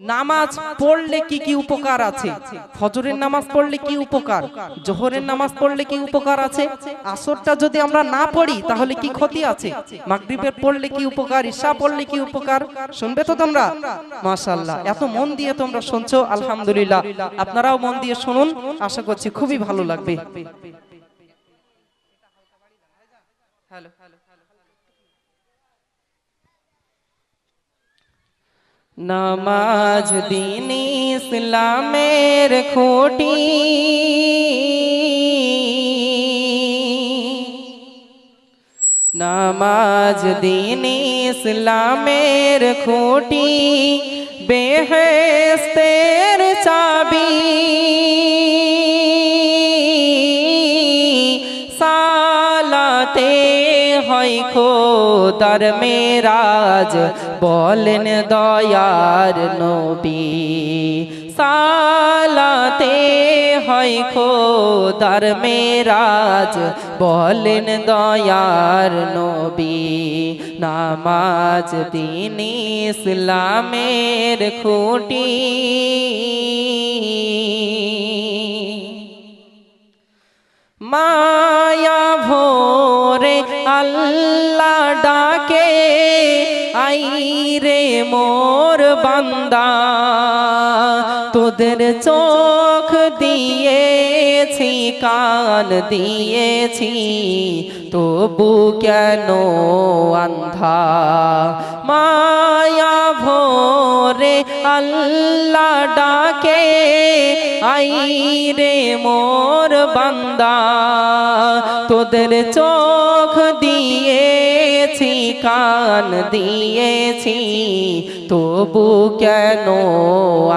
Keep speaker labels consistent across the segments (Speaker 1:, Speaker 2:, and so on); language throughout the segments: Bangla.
Speaker 1: নামাজ পড়লে কি কি উপকার আছে? ফজরের নামাজ পড়লে কি উপকার, জোহরের নামাজ পড়লে কি উপকার আছে, আসরটা যদি আমরা না পড়ি তাহলে কি ক্ষতি আছে, মাগরিবের পড়লে কি উপকার, ইশা পড়লে কি উপকার, শুনবে তো তোমরা? মাশাআল্লাহ, এত মন দিয়ে তোমরা শুনছো, আলহামদুলিল্লাহ। আপনারাও মন দিয়ে শুনুন, আশা করছি খুবই ভালো লাগবে। নামাজ দিন ইসলামের খুঁটি, নামাজ দিন ইসলামের খুঁটি, বেহেশতের চাবি, সালাতে হয় খোদার মেরাজ, বলেন দয়ার নবী, সালাতে হয় খোদার মেরাজ, বলেন দয়ার নবী। নামাজ দিন ইসলামের খুঁটি, মায়া ভোরে আল্লাহ ডাকে, আই রে মোর বান্দা, তোদের চোখ দিয়েছি, কান দিয়েছি, তবু কেন আন্ধা, মায়া ভোরে আল্লাহ ডাকে, আই রে মোর বান্দা, তোদের চোখ দিয়েছি, কান দিয়েছি, তবু কেন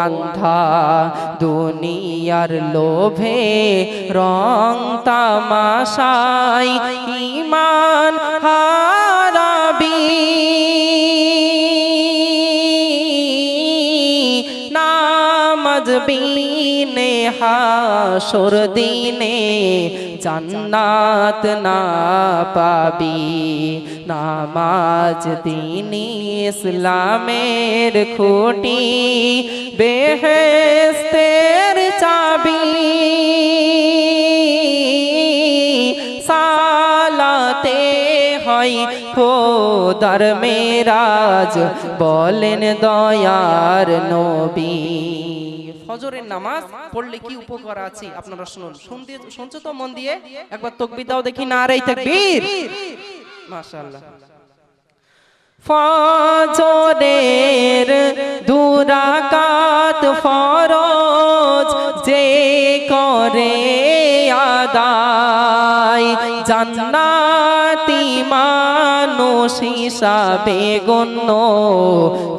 Speaker 1: আন্ধা, দুনিয়ার লোভে রং তামাশাই ঈমান হারাবি, নামাজ বিনে হাসর দিনে জান্নাত না পাবি, নামাজ দিন ইসলামের খুঁটি, বেহেশতের চাবি, সালাতে হয় খোদার মেরাজ, বলেন দয়ার নবী। ফজরের নামাজ পড়লে কি উপকার আছে আপনারা শুনুন, শুনছো তো মন দিয়ে? একবার তাকবীর দাও দেখি, নারে তাকবীর, মাশাআল্লাহ। ফজরের দুরাকাত ফরজ যে করে আদায়, জান্নাতি মানুষ হিসাবে গণ্য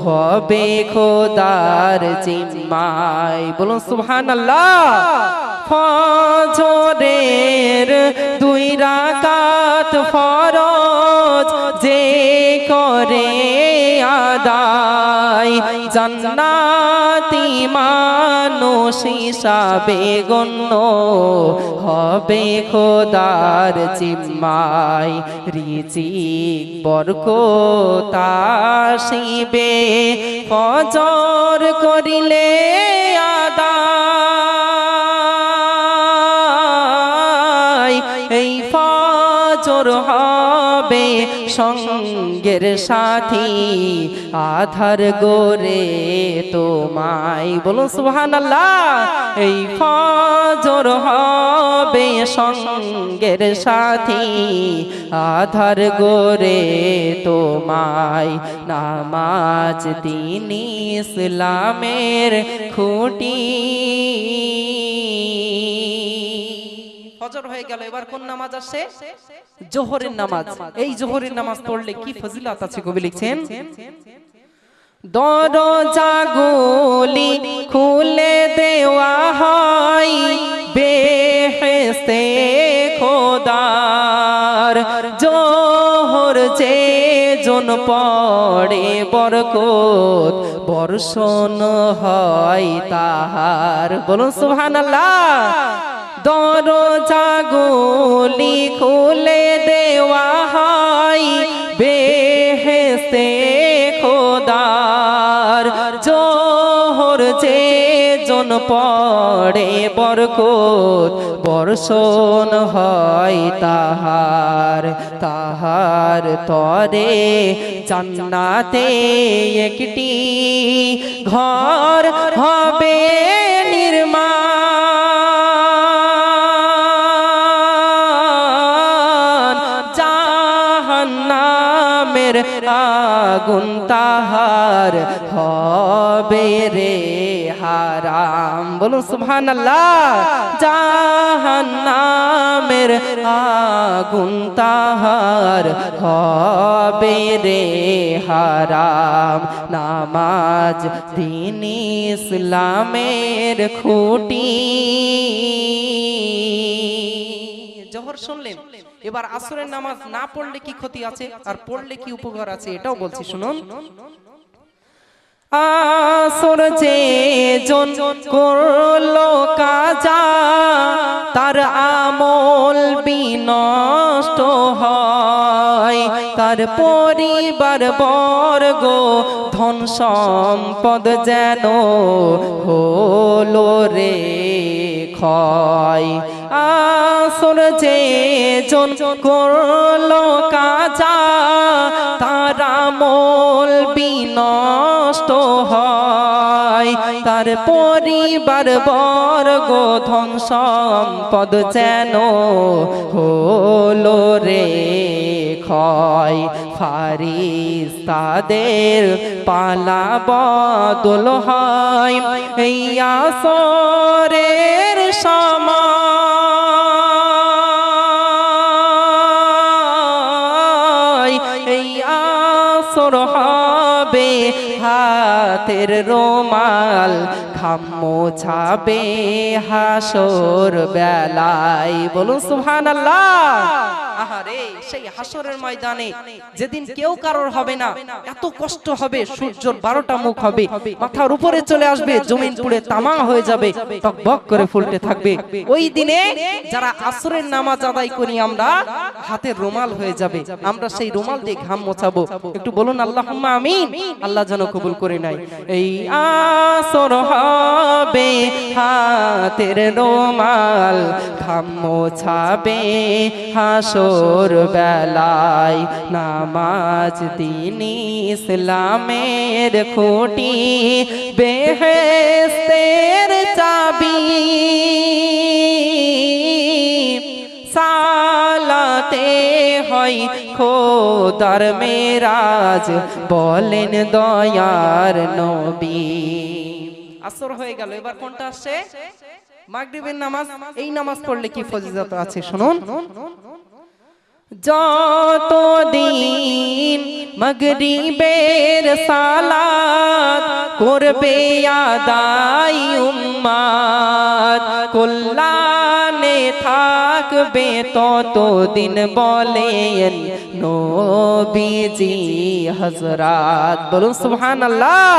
Speaker 1: হবে খোদার জিম্মায়, বলুন সুবহানাল্লাহ। ফজরের দুই রাকাত ফরজ যে করে আদায়, জান্নাতি মানুষ হিসাবে গণ্য হবে খোদার জিম্মায়, রিজিক বরকত আসিবে ফজর করিলে আদায়, এই ফজর হবে সঙ্গের সাথী, আধার গোরে তোমায়, বলুন সুবহানাল্লাহ। এই ফজর হবে সঙ্গের সাথী, আধার গোরে তোমায়, নামাজ দিন ইসলামের খুঁটি। ফজর হয়ে গেল, এবার কোন নামাজ আসছে? জোহরের নামাজ। এই জোহরের নামাজ পড়লে কি ফজিলত আছে কবি লিখছেন, দরজাগুলি খুলে দেওয়া হয় বেহেশতে খোদার, জোহর যে জন পড়ে বরকত বর্ষণ হয় তাহার, বলুন সুবহানাল্লাহ। দরজাগুলি খুলে দেওয়া হয় বেহেশতে খোদার, জোহর জোহর যে জন পড়ে বরকত বর্ষণ হয় তাহার তাহার তরে জান্নাতে একটি ঘর হবে নির্মাণ জাহান্নামের আগুন তাহার হবে রে হারাম। বলুন সুবহানাল্লাহ। জাহান্নামের আগুন তাহার হবে রে হারাম। নামাজ দ্বীন ইসলামের খুঁটি। জোহর শুনলেন, এবার আসরের নামাজ না পড়লে কি ক্ষতি আছে আর পড়লে কি উপকার আছে এটাও বলছি শুনুন। আসর যে জন করলো কাজা তার আমল বিনষ্ট হয়, তার পরিবার বর্গ ধন সম্পদ যেন হলো রে ক্ষয়। আসর যে জন করলো কাজা তার আমল বিনষ্ট হয়, তার পরিবার বর্গ ধন সম্পদ যেন হলো রে ক্ষয়। ফারিস্তাদের পালা বদল হয় এই আসরের সময়, এই আসর হবে হাতের রোমাল ঘাম মোছাবে হাসর বেলায়। বলুন সুবহানাল্লাহ। আহারে সেই হাসরের ময়দানে যেদিন কেউ কারোর হবে না, এত কষ্ট হবে, সূর্যের 12টা মুখ হবে, মাথার উপরে চলে আসবে, জমিন পুড়ে তামা হয়ে যাবে, টকবক করে ফুলতে থাকবে। ওই দিনে যারা আসরের নামাজ আদায় করি আমরা, হাতের রুমাল হয়ে যাবে, আমরা সেই রুমাল দিয়ে ঘাম মোছাবো। একটু বলুন আল্লাহুম্মা আমিন। আল্লাহ যেন কবুল করে নেয়। এই আসর হবে হাতের রুমাল ঘাম মোছাবে হাসর বেলায়। নামাজ দ্বীন ইসলামের খুঁটি, বেহেশতের চাবি, সালাতে হয় খোদার মেরাজ, বলেন দয়ার নবী। আসর হয়ে গেল, এবার কোনটা আসছে? মাগরিবের নামাজ। এই নামাজ পড়লে কি ফজিলত আছে শুনুন। যতদিন মাগরিবের সালাত করবে আদায় উম্মাত, কল্যাণে থাকবে ততদিন বলেন নবীজি হযরত। বলুন সুবহানাল্লাহ।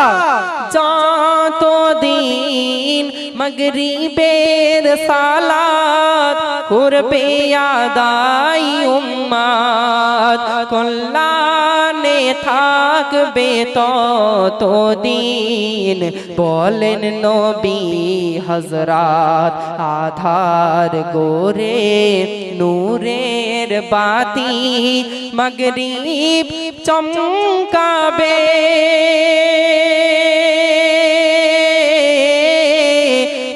Speaker 1: যতদিন মাগরিবের সালাত করবে আদায় উম্মাত, কল্যাণে থাকবে ততদিন বলেন নবী হযরত। আধার গোরে নূরের বাতি মাগরিব চমকাবে,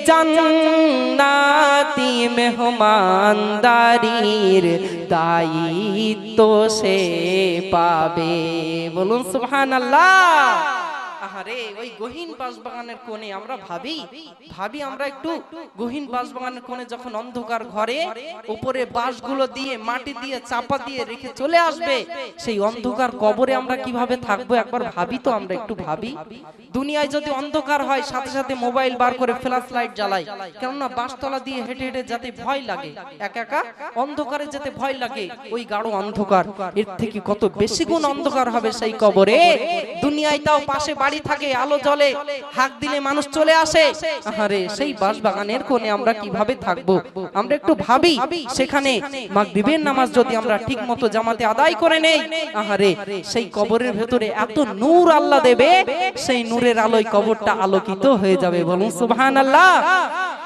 Speaker 1: জান্নাতি মেহমানদারির দায়িত্ব সে পাবে। বলুন সুবহানাল্লাহ। আহারে ওই গহীন বাঁশবাগানের কোণে আমরা ভাবি আমরা একটু গহীন বাঁশবাগানের কোণে যখন অন্ধকার ঘরে উপরে বাঁশগুলো দিয়ে মাটি দিয়ে চাপা দিয়ে রেখে চলে আসবে, সেই অন্ধকার কবরে আমরা কিভাবে থাকবো একবার ভাবি তো। আমরা একটু ভাবি, দুনিয়ায় যদি অন্ধকার হয় সাথে সাথে মোবাইল বার করে ফ্ল্যাশ লাইট জ্বালাই, কেননা বাঁশতলা দিয়ে হেঁটে হেঁটে যেতে ভয় লাগে, একা একা অন্ধকারে যেতে ভয় লাগে। ওই গাঢ় অন্ধকার, এর থেকে কত বেশি গুণ অন্ধকার হবে সেই কবরে। দুনিয়ায় তাও পাশে বাড়ি থাকে, আলো জ্বলে, হাঁক দিলে মানুষ চলে আসে। আরে সেই বাঁশবাগানের কোণে আমরা কিভাবে থাকবো? আমরা একটু ভাবি, সেখানে মাগরিবের নামাজ যদি আমরা ঠিক মতো জামাতে আদায় করে নেই, আহারে সেই কবরের ভেতরে এত নূর আল্লাহ দেবে, সেই নূরের আলোয় কবরটা আলোকিত হয়ে যাবে। বলুন সুবহানাল্লাহ।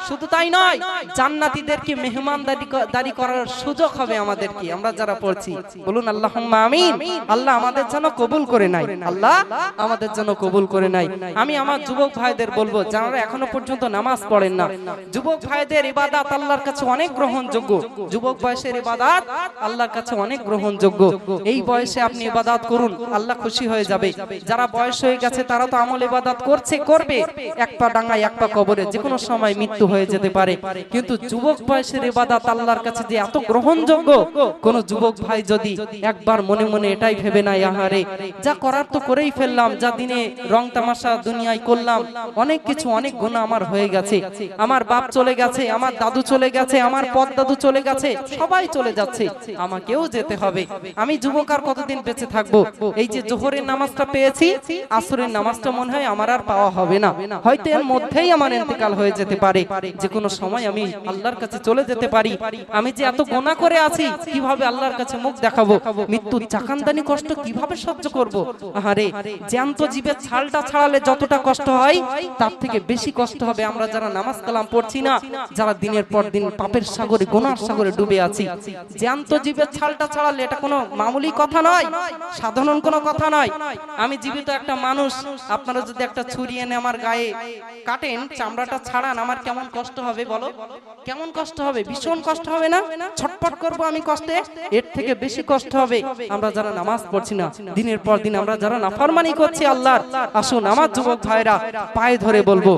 Speaker 1: শুধু তাই নয়, জান্নাতীদেরকে মেহমানদারি করার সুযোগ হবে আমাদেরকে, আমরা যারা পড়ছি। বলুন আল্লাহুম্মা আমিন। আল্লাহ আমাদের জন্য কবুল করে নাই, আল্লাহ আমাদের জন্য কবুল করে নাই। আমি আমার যুবক ভাইদের বলবো, যারা এখনো পর্যন্ত নামাজ পড়েন না, যুবক ভাইদের ইবাদত আল্লাহর কাছে অনেক গ্রহণযোগ্য। যুবক বয়সের ইবাদত আল্লাহর কাছে অনেক গ্রহণযোগ্য। এই বয়সে আপনি ইবাদত করুন, আল্লাহ খুশি হয়ে যাবে। যারা বয়স হয়ে গেছে তারা তো আমল ইবাদত করবে, এক পা ডাঙায় এক পা কবরে, যে কোনো সময় মৃত্যু হয়ে যেতে পারে। কিন্তু যুবক বয়সের ইবাদত আল্লাহর কাছে যে এত গ্রহণযোগ্য, কোন যুবক ভাই যদি একবার মনে মনে এটাই ভেবে না, আহারে যা করার তো করেই ফেললাম, যা দিনে রং তামাশা দুনিয়ায় করলাম, অনেক কিছু, অনেক গুনাহ আমার হয়ে গেছে, আমার বাপ চলে গেছে, আমার দাদু চলে গেছে, আমার পদ দাদু চলে গেছে, সবাই চলে যাচ্ছে, আমাকেও যেতে হবে, আমি যুবক আর কতদিন বেঁচে থাকবো? এই যে জোহরের নামাজটা পেয়েছি, আসরের নামাজটা মনে হয় আমার আর পাওয়া হবে না, হয়তো এর মধ্যেই আমার ইন্তেকাল হয়ে যেতে পারে, যে কোনো সময় আমি আল্লাহর কাছে চলে যেতে পারি। আমি যে এত গুনাহ করে আছি, কিভাবে আল্লাহর কাছে মুখ দেখাবো? মৃত্যুর চাকান্দানি কষ্ট কিভাবে সহ্য করব? আরে জ্যান্ত জীবের ছালটা ছাড়ালে যতটা কষ্ট হয়, তার থেকে বেশি কষ্ট হবে আমরা যারা নামাজ কালাম পড়ছি না, যারা দিনের পর দিন পাপের সাগরে, গুনার সাগরে ডুবে আছি। জ্যান্ত জীবের ছালটা ছাড়ালে এটা কোনো মামুলি কথা নয়, সাধারণ কোনো কথা নয়। আমি জীবিত একটা মানুষ, আপনারা যদি একটা ছুরি এনে আমার গায়ে কাটেন, চামড়াটা ছাড়ান, আমার কেমন কষ্ট হবে বলো? কেমন কষ্ট হবে? ভীষণ কষ্ট হবে না? ছটফট করব আমি কষ্টে। এর থেকে বেশি কষ্ট হবে আমরা যারা নামাজ পড়ছি না, দিনের পর দিন আমরা যারা নাফরমানি করছি আল্লাহর। আসুন আমার যুবক ভাইরা, পায়ে ধরে বলবো,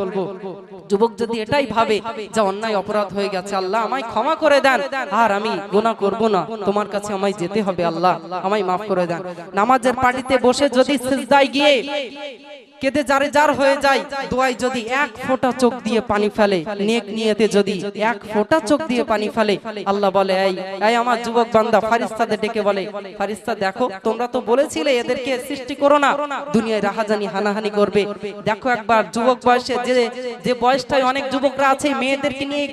Speaker 1: যুবক যদি এটাই ভাবে যে অন্যায় অপরাধ হয়ে গেছে, আল্লাহ আমায় ক্ষমা করে দেন, আর আমি গুনাহ করব না, তোমার কাছে আমায় যেতে হবে, আল্লাহ আমায় মাফ করে দেন। নামাজের পাটিতে বসে যদি সিজদায় গিয়ে কেঁদে জারে জার হয়ে যায়, দোয়ায় যদি এক ফোঁটা চোখ দিয়ে পানি ফেলে, নেক নিয়তে যদি এক ফোঁটা চোখ দিয়ে পানি ফেলে, আল্লাহ বলে, এই আমার যুবক বান্দা, ফারিস্তাদের ডেকে বলে, ফারিস্তা দেখো, তোমরা তো বলেছিলে এদেরকে সৃষ্টি করো না, দুনিয়ায় রাহাজানি হানাহানি করবে, দেখো একবার যুবক বয়সে যে বয়সটায় অনেক যুবকরা আছে মেয়েদেরকে নিয়ে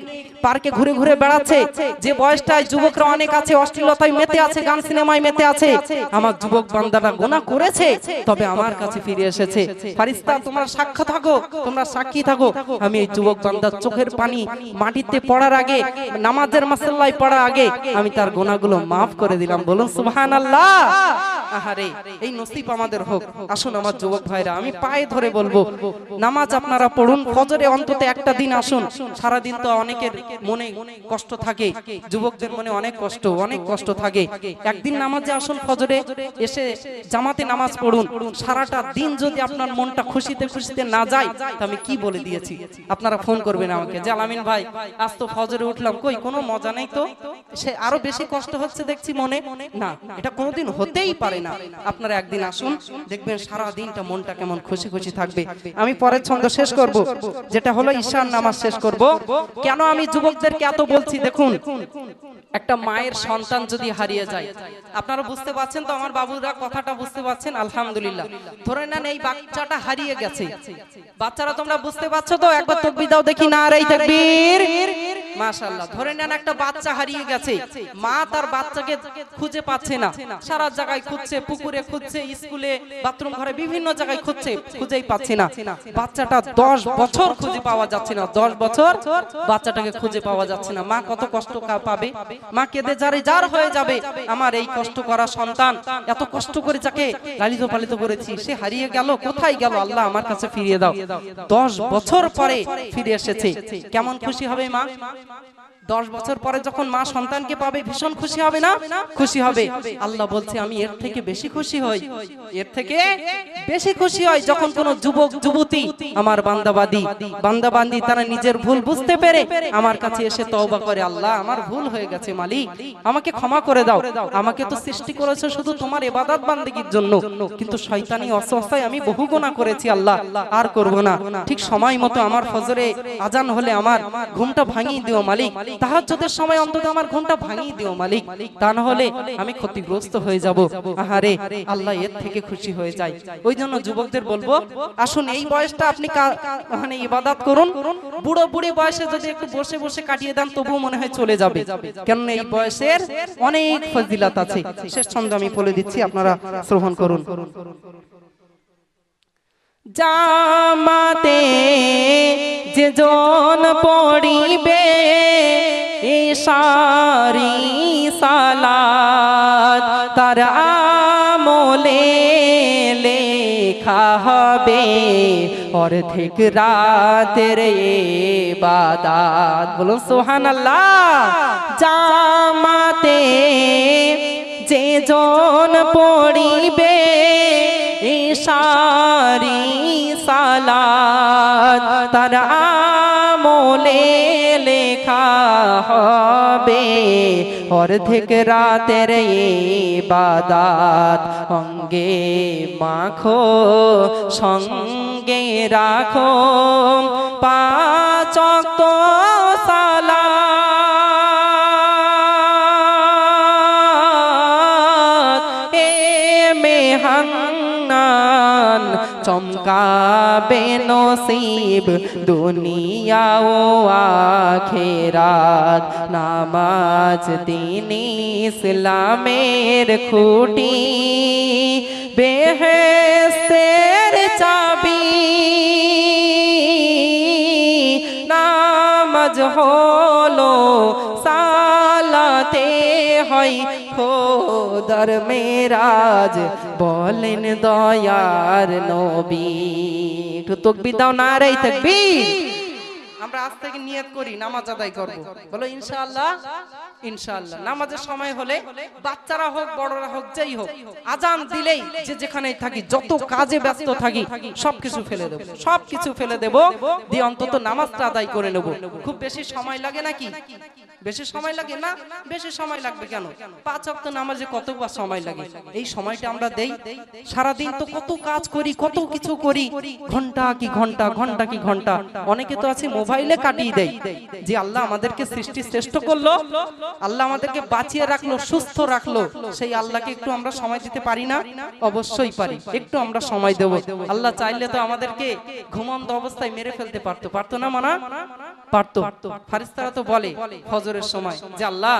Speaker 1: পার্কে ঘুরে ঘুরে বেড়াচ্ছে, যে বয়সটায় যুবকরা অনেক আছে অশ্লীলতায় মেতে আছে, গান সিনেমায় মেতে আছে, আমার যুবক বান্দারা গুনাহ করেছে, তবে আমার কাছে ফিরে এসেছে। ফারিস্তা তোমরা সাক্ষ্য থাকো, তোমরা সাক্ষী থাকো, আমি এই যুবক বান্দার চোখের পানি মাটিতে পড়ার আগে, নামাজের মাসাল্লায় পড়ার আগে আমি তার গুনাহগুলো মাফ করে দিলাম। বলুন সুবহানাল্লাহ। আহারে এই নসিব আমাদের হোক। আসুন আমার যুবক ভাইরা, আমি পায়ে ধরে বলবো, নামাজ আপনারা পড়ুন, ফজরে অন্তত একটা দিন আসুন। সারা দিন তো অনেকের মনে কষ্ট থাকে, যুবকদের মনে অনেক কষ্ট থাকে, একদিন নামাজে আসুন, ফজরে এসে জামাতে নামাজ পড়ুন। সারাটা দিন যদি আপনার মনটা খুশিতে খুশিতে না যায়, তো আমি কি বলে দিয়েছি? আপনারা ফোন করবেন আমাকে যে আলামিন ভাই, আজ তো ফজরে উঠলাম, কই কোনো মজা নেই তো, সে আরো বেশি কষ্ট হচ্ছে দেখছি মনে। না, এটা কোনোদিন হতেই পারে না। আপনারা একদিন আসুন, দেখবেন সারা দিনটা মনটা কেমন খুশি খুশি থাকবে। আমি পরের ছন্দ শেষ করব, যেটা হলো ঈশার নামাজ শেষ করব। কেন আমি যুবকদেরকে এত বলছি? দেখুন, একটা মায়ের সন্তান যদি হারিয়ে যায়, আপনারা বুঝতে পারছেন তো, আমার বাবুরা কথাটা বুঝতে পারছেন? আলহামদুলিল্লাহ। ধরে নেন এই বাচ্চাটা হারিয়ে গেছে, বাচ্চারা তোমরা বুঝতে পারছো তো? একবার তাকবীর দাও দেখি, নারে তাকবীর, মাশাআল্লাহ। ধরে নেন একটা বাচ্চা হারিয়ে গেছে, মা তার বাচ্চাকে খুঁজে পাচ্ছে না, সারা জায়গায় খুঁজছে, পুকুরে খুঁজছে, স্কুলে, বাথরুম ঘরে, বিভিন্ন জায়গায় খুঁজছে, খুঁজেই পাচ্ছে না। বাচ্চাটা 10 বছর খুঁজে পাওয়া যাচ্ছে না, 10 বছর বাচ্চাটাকে খুঁজে পাওয়া যাচ্ছে না। মা কত কষ্ট পাবে, মা কেঁদে জারে জার হয়ে যাবে, আমার এই কষ্ট করা সন্তান, এত কষ্ট করে যাকে লালিত পালিত করেছি, সে হারিয়ে গেল, কোথায় গেল? আল্লাহ আমার কাছে ফিরিয়ে দাও। 10 বছর পরে ফিরে এসেছে, কেমন খুশি হবে মা? 10 বছর পরে যখন মা সন্তানকে পাবে, ভীষণ খুশি হবে না? খুশি হবে। আল্লাহ বলছে, আমি এর থেকে বেশি খুশি হই, এর থেকে বেশি খুশি হই যখন কোন যুবক যুবতী, আমার বান্দাবান্দি তারা নিজের ভুল বুঝতে পেরে আমার কাছে এসে তওবা করে, আল্লাহ আমার ভুল হয়ে গেছে মালিক, আমাকে ক্ষমা করে দাও, আমাকে তো সৃষ্টি করেছো শুধু তোমার ইবাদত বান্দেগীর জন্য, কিন্তু শয়তানি অসুস্থতায় আমি বহু গুনাহ করেছি, আল্লাহ আর করব না। ঠিক সময় মতো আমার ফজরে আজান হলে আমার ঘুমটা ভাঙিয়ে দিও দিও মালিক, তাহাজ্জুদের সময় অন্তত আমার ঘুমটা ভাঙিয়ে দিও মালিক, তা না হলে আমি ক্ষতিগ্রস্ত হয়ে যাব। আহারে আল্লাহ এর থেকে খুশি হয়ে যায়। ওই জন্য যুবকদের বলবো, আসুন এই বয়সটা আপনি মানে ইবাদত করুন। বুড়ো বুড়ি বয়সে যদি একটু বসে বসে কাটিয়ে দেন তবুও মনে হয় চলে যাবে, কেননা এই বয়সের অনেক ফজিলত আছে। শেষ ছন্দ আমি বলে দিচ্ছি, আপনারা শ্রবণ করুন। জামাতে যে জন পড়িবে সারি সালাত, তার আমলে লেখা হবে অর্ধেক রাতের ইবাদত। বলুন সুবহানাল্লাহ। জামাতে যে জন পড়িবে সারি সালাত, তার আমলে লেখা হবে অর্ধেক রাতের ইবাদত। অঙ্গে মাখো সঙ্গে রাখো পাঁচ ওয়াক্ত সালাত, এ মেহান্নান চমকাবে নসিব দুনিয়া ও আখিরাত। নামাজ দিন ইসলামের খুঁটি, বেহেশতের চাবি। নামাজ হলো সালাতে হয় খোদার মেরাজ, বলেন দয়ার নবী। একটু তাকবীর দাও, নারে তাকবীর। আমরা আজ থেকে নিয়ত করি নামাজ আদায় করব, বলো ইনশাআল্লাহ। ইনশাআল্লাহ নামাজের সময় হলে বাচ্চারা হোক বড়রা হোক যেই হোক, আজান দিলেই যে যেখানেই থাকি, যত কাজে ব্যস্ত থাকি সবকিছু ফেলে দেব, সবকিছু ফেলে দেব, দিয়ে অন্তত নামাজটা আদায় করে নেব। খুব বেশি সময় লাগে নাকি? বেশি সময় লাগে না? বেশি সময় লাগবে কেন? 5 ওয়াক্ত নামাজে কতবার সময় লাগে? এই সময়টা আমরা দেই। সারা দিন তো কত কাজ করি, কত কিছু করি, ঘন্টা কি ঘন্টা, ঘন্টা কি ঘন্টা। অনেকে তো আছে মোবাইলে কাটিয়ে দেয়। যে আল্লাহ আমাদেরকে সৃষ্টি শ্রেষ্ঠ করলো, আল্লাহ আমাদেরকে বাঁচিয়ে রাখলো, সুস্থ রাখলো, সেই আল্লাহকে একটু আমরা সময় দিতে পারি না? অবশ্যই পারি, একটু আমরা সময় দেব। আল্লাহ চাইলে তো আমাদেরকে ঘুমন্ত অবস্থায় মেরে ফেলতে পারতো, পারতো না? মানা পারতো। ফারিস্তারা তো বলে ফজরের সময় যে আল্লাহ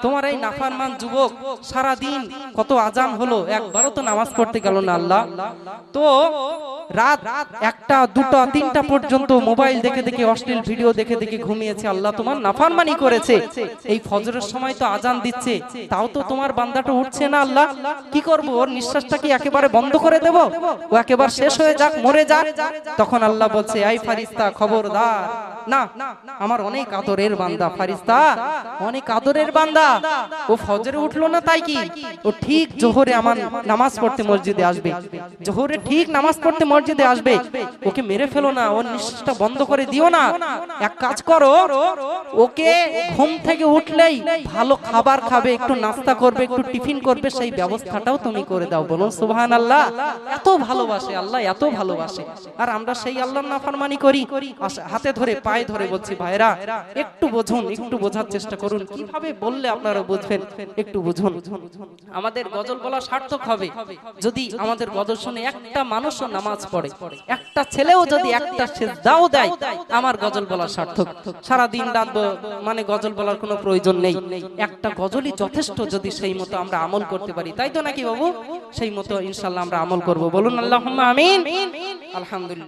Speaker 1: তোমার এই নাফরমান যুবক সারা দিন কত আজান হলো, একবারও তো নামাজ পড়তে গেল না আল্লাহ। তো রাত 1টা 2টা 3টা পর্যন্ত মোবাইল দেখে দেখে, অশ্লীল ভিডিও দেখে দেখে ঘুমিয়েছে। আল্লাহ তোমার নাফরমানি করেছে, এই ফজরের সময় তো আজান দিচ্ছে, তাও তো তোমার বান্দাটা উঠছে না। আল্লাহ কি করব? ওর নিঃশ্বাসটা কি একেবারে বন্ধ করে দেব? ও একেবারে শেষ হয়ে যাক, মরে যাক? তখন আল্লাহ বলছে, এই ফারিস্তা খবরদার, না, আমার অনেক আদরের বান্দা ফারিস্তা, অনেক আদরের বান্দা, ও ফজরে উঠলো না তাই কি? ও ঠিক জোহরে আমার নামাজ পড়তে মসজিদে আসবে, জোহরে ঠিক নামাজ পড়তে মসজিদে আসবে। ওকে মেরে ফেলো না, ওর নিঃশ্বাসটা বন্ধ করে দিও না। এক কাজ করো, ওকে ঘুম থেকে উঠলেই ভালো খাবার খাবে, একটু নাস্তা করবে, একটু টিফিন করবে, সেই ব্যবস্থাটাও তুমি করে দাও। বলুন সুবহানাল্লাহ। এত ভালোবাসে আল্লাহ, এত ভালোবাসে। আর আমরা সেই আল্লাহর নাফরমানি করি। হাতে ধরে পায়ে ধরে বলছি, ভাইরা একটু বুঝুন, একটু বোঝার চেষ্টা করুন। কিভাবে বললে আপনারা বুঝবেন, একটু বুঝুন। আমাদের গজল বলা সার্থক হবে যদি আমাদের গজল শুনে একটা মানুষও নামাজ পড়ে, একটা ছেলেও যদি একটা সিজদাও দেয়, আমার গজল বলা সার্থক। সারা দিন রাত মানে গজল বলার কোনো প্রয়োজন নেই, একটা গজলই যথেষ্ট যদি সেই মতো আমরা আমল করতে পারি। তাই তো নাকি বাবু? সেই মতো ইনশাআল্লাহ আমরা আমল করব। বলুন আল্লাহুম্মা আমিন। আলহামদুলিল্লাহ।